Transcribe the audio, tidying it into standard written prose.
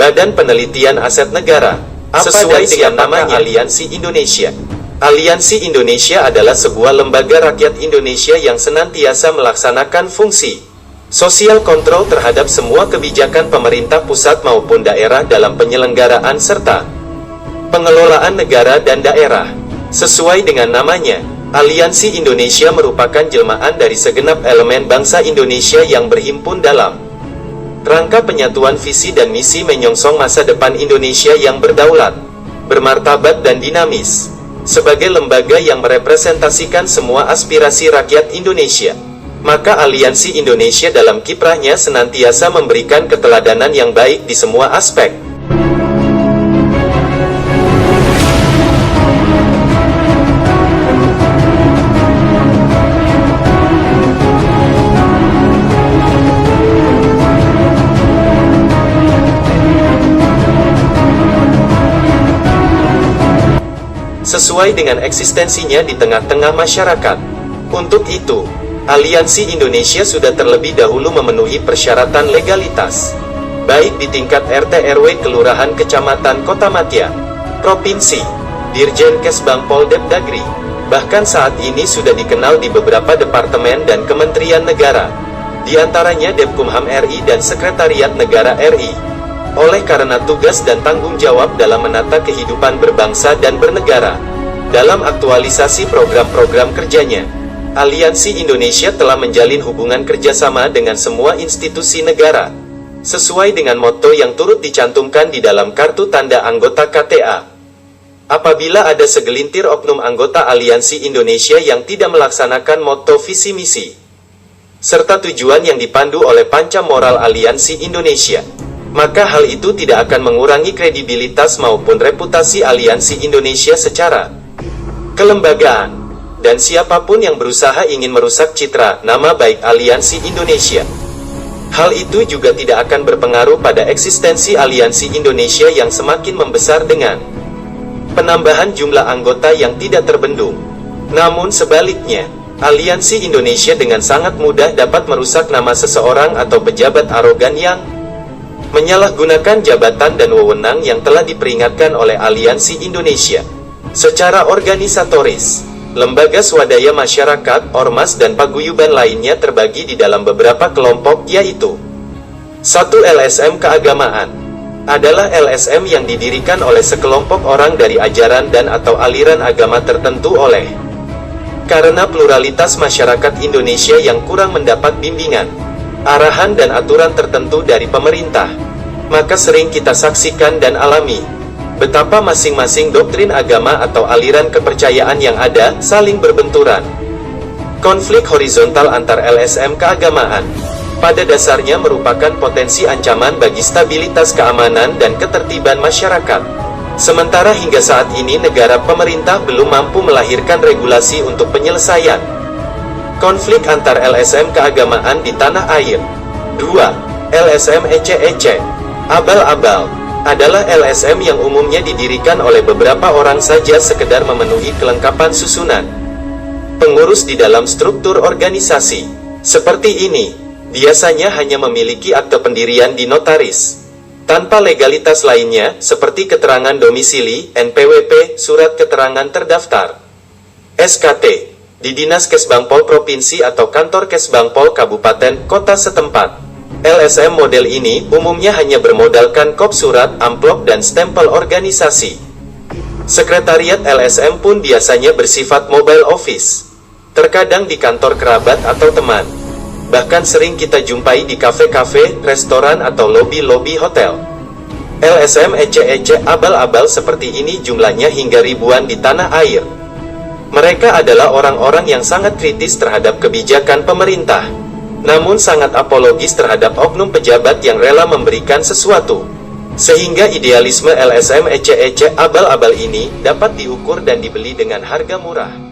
Badan Penelitian Aset Negara, sesuai dengan namanya Aliansi Indonesia. Aliansi Indonesia adalah sebuah lembaga rakyat Indonesia yang senantiasa melaksanakan fungsi sosial kontrol terhadap semua kebijakan pemerintah pusat maupun daerah dalam penyelenggaraan serta pengelolaan negara dan daerah. Sesuai dengan namanya, Aliansi Indonesia merupakan jelmaan dari segenap elemen bangsa Indonesia yang berhimpun dalam rangka penyatuan visi dan misi menyongsong masa depan Indonesia yang berdaulat, bermartabat dan dinamis. Sebagai lembaga yang merepresentasikan semua aspirasi rakyat Indonesia, maka Aliansi Indonesia dalam kiprahnya senantiasa memberikan keteladanan yang baik di semua aspek. Sesuai dengan eksistensinya di tengah-tengah masyarakat. Untuk itu, Aliansi Indonesia sudah terlebih dahulu memenuhi persyaratan legalitas, baik di tingkat RT RW Kelurahan Kecamatan Kotamadya, Provinsi, Dirjen Kesbang Poldep Dagri, bahkan saat ini sudah dikenal di beberapa departemen dan kementerian negara, di antaranya Depkumham RI dan Sekretariat Negara RI. Oleh karena tugas dan tanggung jawab dalam menata kehidupan berbangsa dan bernegara, dalam aktualisasi program-program kerjanya, Aliansi Indonesia telah menjalin hubungan kerjasama dengan semua institusi negara, sesuai dengan motto yang turut dicantumkan di dalam kartu tanda anggota KTA. Apabila ada segelintir oknum anggota Aliansi Indonesia yang tidak melaksanakan motto visi misi, serta tujuan yang dipandu oleh panca moral Aliansi Indonesia, maka hal itu tidak akan mengurangi kredibilitas maupun reputasi Aliansi Indonesia secara kelembagaan, dan siapapun yang berusaha ingin merusak citra nama baik Aliansi Indonesia. Hal itu juga tidak akan berpengaruh pada eksistensi Aliansi Indonesia yang semakin membesar dengan penambahan jumlah anggota yang tidak terbendung. Namun sebaliknya, Aliansi Indonesia dengan sangat mudah dapat merusak nama seseorang atau pejabat arogan yang menyalahgunakan jabatan dan wewenang yang telah diperingatkan oleh Aliansi Indonesia. Secara organisatoris, lembaga swadaya masyarakat, ormas dan paguyuban lainnya terbagi di dalam beberapa kelompok, yaitu 1. LSM keagamaan adalah LSM yang didirikan oleh sekelompok orang dari ajaran dan atau aliran agama tertentu karena pluralitas masyarakat Indonesia yang kurang mendapat bimbingan, arahan dan aturan tertentu dari pemerintah, maka sering kita saksikan dan alami betapa masing-masing doktrin agama atau aliran kepercayaan yang ada saling berbenturan. Konflik horizontal antar LSM keagamaan pada dasarnya merupakan potensi ancaman bagi stabilitas keamanan dan ketertiban masyarakat. Sementara hingga saat ini negara pemerintah belum mampu melahirkan regulasi untuk penyelesaian konflik antar LSM keagamaan di tanah air. 2. LSM ece-ece, abal-abal, adalah LSM yang umumnya didirikan oleh beberapa orang saja sekedar memenuhi kelengkapan susunan pengurus di dalam struktur organisasi. Seperti ini, biasanya hanya memiliki akte pendirian di notaris, tanpa legalitas lainnya, seperti keterangan domisili, NPWP, surat keterangan terdaftar, SKT, di Dinas Kesbangpol Provinsi atau Kantor Kesbangpol Kabupaten, Kota setempat. LSM model ini umumnya hanya bermodalkan kop surat, amplop dan stempel organisasi. Sekretariat LSM pun biasanya bersifat mobile office, terkadang di kantor kerabat atau teman. Bahkan sering kita jumpai di kafe-kafe, restoran atau lobi-lobi hotel. LSM ece-ece abal-abal seperti ini jumlahnya hingga ribuan di tanah air. Mereka adalah orang-orang yang sangat kritis terhadap kebijakan pemerintah, namun sangat apologis terhadap oknum pejabat yang rela memberikan sesuatu. Sehingga idealisme LSM ece-ece abal-abal ini dapat diukur dan dibeli dengan harga murah.